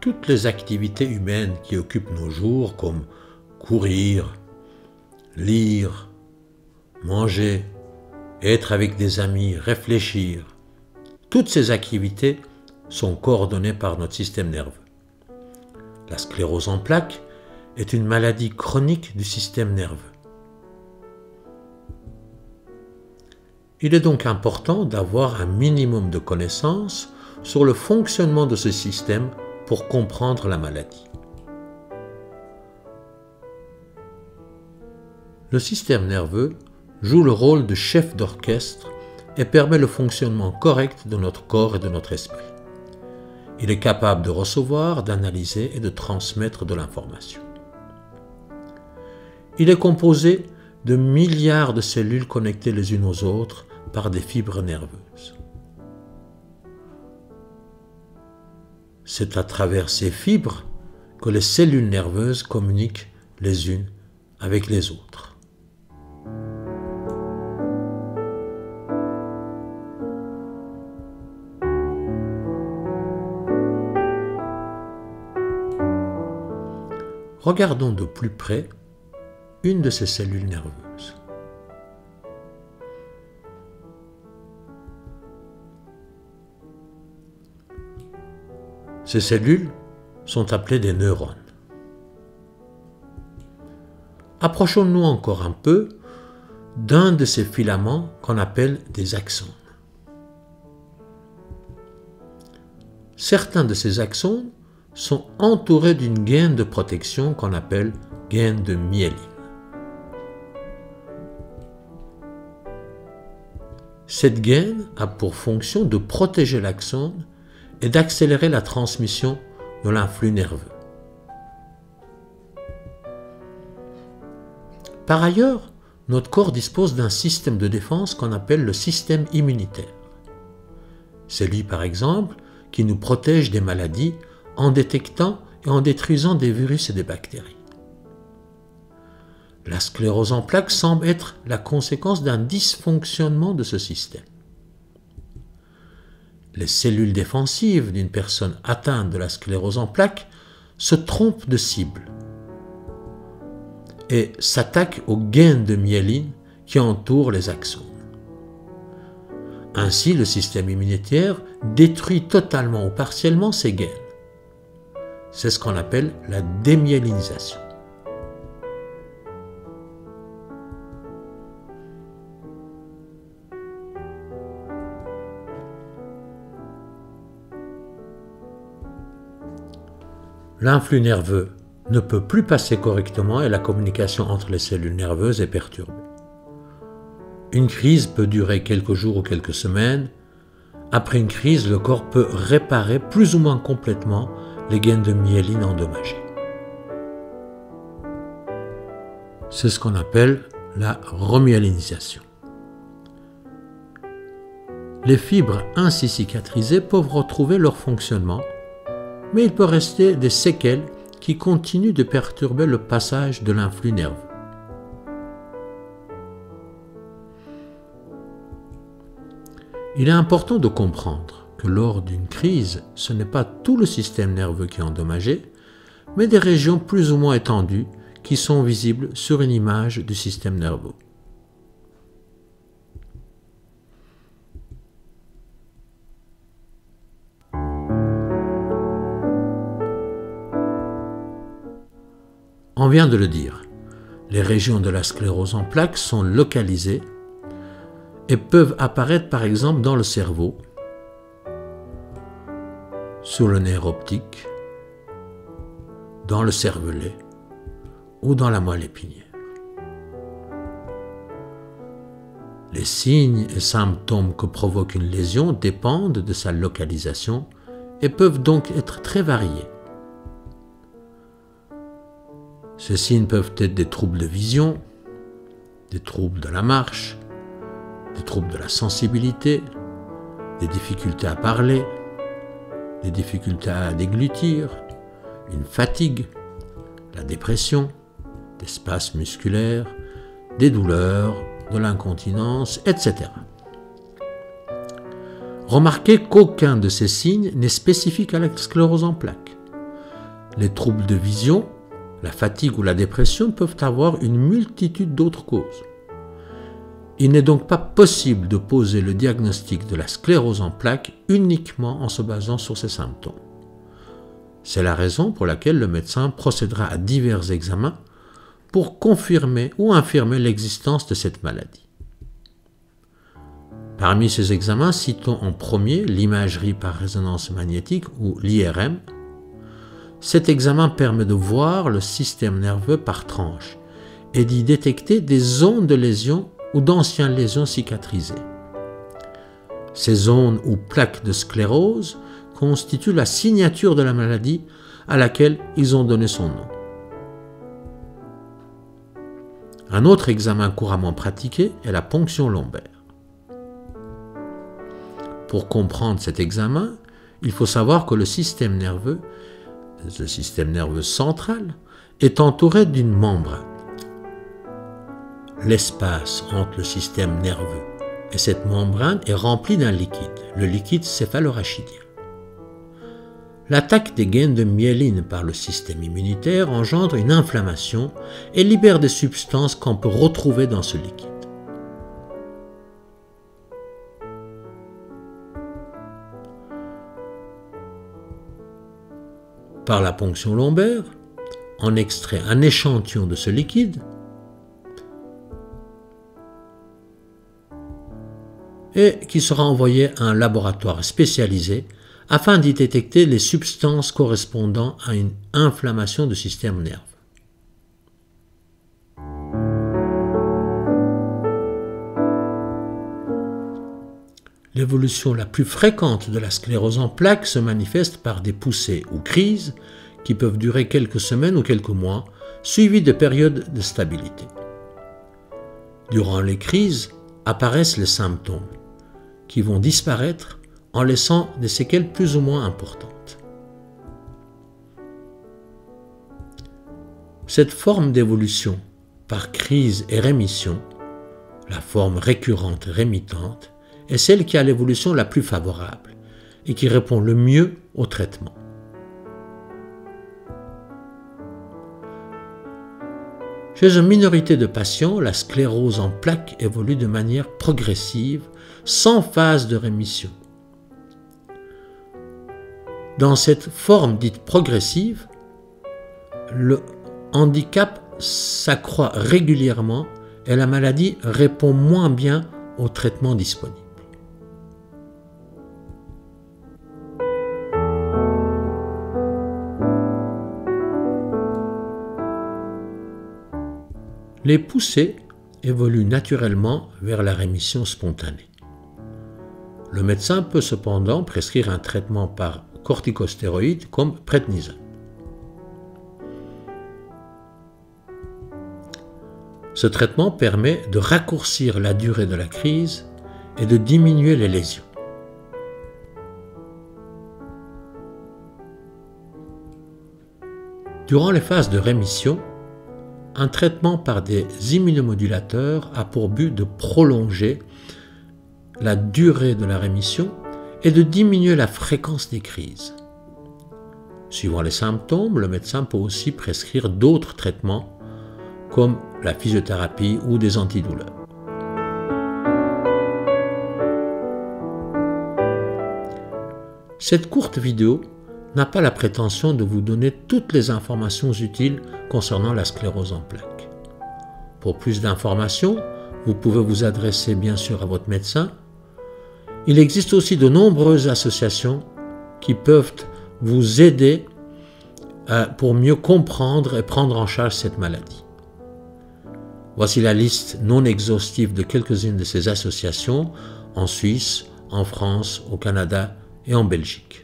toutes les activités humaines qui occupent nos jours, comme courir, lire, manger, être avec des amis, réfléchir, toutes ces activités sont coordonnées par notre système nerveux. La sclérose en plaques est une maladie chronique du système nerveux. Il est donc important d'avoir un minimum de connaissances sur le fonctionnement de ce système pour comprendre la maladie. Le système nerveux joue le rôle de chef d'orchestre et permet le fonctionnement correct de notre corps et de notre esprit. Il est capable de recevoir, d'analyser et de transmettre de l'information. Il est composé de milliards de cellules connectées les unes aux autres par des fibres nerveuses. C'est à travers ces fibres que les cellules nerveuses communiquent les unes avec les autres. Regardons de plus près une de ces cellules nerveuses. Ces cellules sont appelées des neurones. Approchons-nous encore un peu d'un de ces filaments qu'on appelle des axones. Certains de ces axones sont entourés d'une gaine de protection qu'on appelle gaine de myéline. Cette gaine a pour fonction de protéger l'axone et d'accélérer la transmission de l'influx nerveux. Par ailleurs, notre corps dispose d'un système de défense qu'on appelle le système immunitaire. C'est lui, par exemple, qui nous protège des maladies en détectant et en détruisant des virus et des bactéries. La sclérose en plaques semble être la conséquence d'un dysfonctionnement de ce système. Les cellules défensives d'une personne atteinte de la sclérose en plaques se trompent de cible et s'attaquent aux gaines de myéline qui entourent les axones. Ainsi, le système immunitaire détruit totalement ou partiellement ces gaines. C'est ce qu'on appelle la démyélinisation. L'influx nerveux ne peut plus passer correctement et la communication entre les cellules nerveuses est perturbée. Une crise peut durer quelques jours ou quelques semaines. Après une crise, le corps peut réparer plus ou moins complètement les gaines de myéline endommagées. C'est ce qu'on appelle la remyélinisation. Les fibres ainsi cicatrisées peuvent retrouver leur fonctionnement, mais il peut rester des séquelles qui continuent de perturber le passage de l'influx nerveux. Il est important de comprendre que lors d'une crise, ce n'est pas tout le système nerveux qui est endommagé, mais des régions plus ou moins étendues qui sont visibles sur une image du système nerveux. On vient de le dire, les régions de la sclérose en plaques sont localisées et peuvent apparaître par exemple dans le cerveau, sur le nerf optique, dans le cervelet ou dans la moelle épinière. Les signes et symptômes que provoque une lésion dépendent de sa localisation et peuvent donc être très variés. Ces signes peuvent être des troubles de vision, des troubles de la marche, des troubles de la sensibilité, des difficultés à parler, des difficultés à déglutir, une fatigue, la dépression, des spasmes musculaires, des douleurs, de l'incontinence, etc. Remarquez qu'aucun de ces signes n'est spécifique à la sclérose en plaques. Les troubles de vision, la fatigue ou la dépression peuvent avoir une multitude d'autres causes. Il n'est donc pas possible de poser le diagnostic de la sclérose en plaques uniquement en se basant sur ces symptômes. C'est la raison pour laquelle le médecin procédera à divers examens pour confirmer ou infirmer l'existence de cette maladie. Parmi ces examens, citons en premier l'imagerie par résonance magnétique ou l'IRM. Cet examen permet de voir le système nerveux par tranche et d'y détecter des zones de lésions ou d'anciennes lésions cicatrisées. Ces zones ou plaques de sclérose constituent la signature de la maladie à laquelle ils ont donné son nom. Un autre examen couramment pratiqué est la ponction lombaire. Pour comprendre cet examen, il faut savoir que le système nerveux central, est entouré d'une membrane. L'espace entre le système nerveux et cette membrane est rempli d'un liquide, le liquide céphalorachidien. L'attaque des gaines de myéline par le système immunitaire engendre une inflammation et libère des substances qu'on peut retrouver dans ce liquide. Par la ponction lombaire, on extrait un échantillon de ce liquide et qui sera envoyé à un laboratoire spécialisé afin d'y détecter les substances correspondant à une inflammation du système nerveux. L'évolution la plus fréquente de la sclérose en plaques se manifeste par des poussées ou crises qui peuvent durer quelques semaines ou quelques mois, suivies de périodes de stabilité. Durant les crises apparaissent les symptômes, qui vont disparaître en laissant des séquelles plus ou moins importantes. Cette forme d'évolution par crise et rémission, la forme récurrente et rémitante, est celle qui a l'évolution la plus favorable et qui répond le mieux au traitement. Chez une minorité de patients, la sclérose en plaques évolue de manière progressive, sans phase de rémission. Dans cette forme dite progressive, le handicap s'accroît régulièrement et la maladie répond moins bien au traitement disponible. Les poussées évoluent naturellement vers la rémission spontanée. Le médecin peut cependant prescrire un traitement par corticostéroïdes comme prednisone. Ce traitement permet de raccourcir la durée de la crise et de diminuer les lésions. Durant les phases de rémission, un traitement par des immunomodulateurs a pour but de prolonger la durée de la rémission et de diminuer la fréquence des crises. Suivant les symptômes, le médecin peut aussi prescrire d'autres traitements comme la physiothérapie ou des antidouleurs. Cette courte vidéo n'a pas la prétention de vous donner toutes les informations utiles concernant la sclérose en plaques. Pour plus d'informations, vous pouvez vous adresser bien sûr à votre médecin. Il existe aussi de nombreuses associations qui peuvent vous aider pour mieux comprendre et prendre en charge cette maladie. Voici la liste non exhaustive de quelques-unes de ces associations en Suisse, en France, au Canada et en Belgique.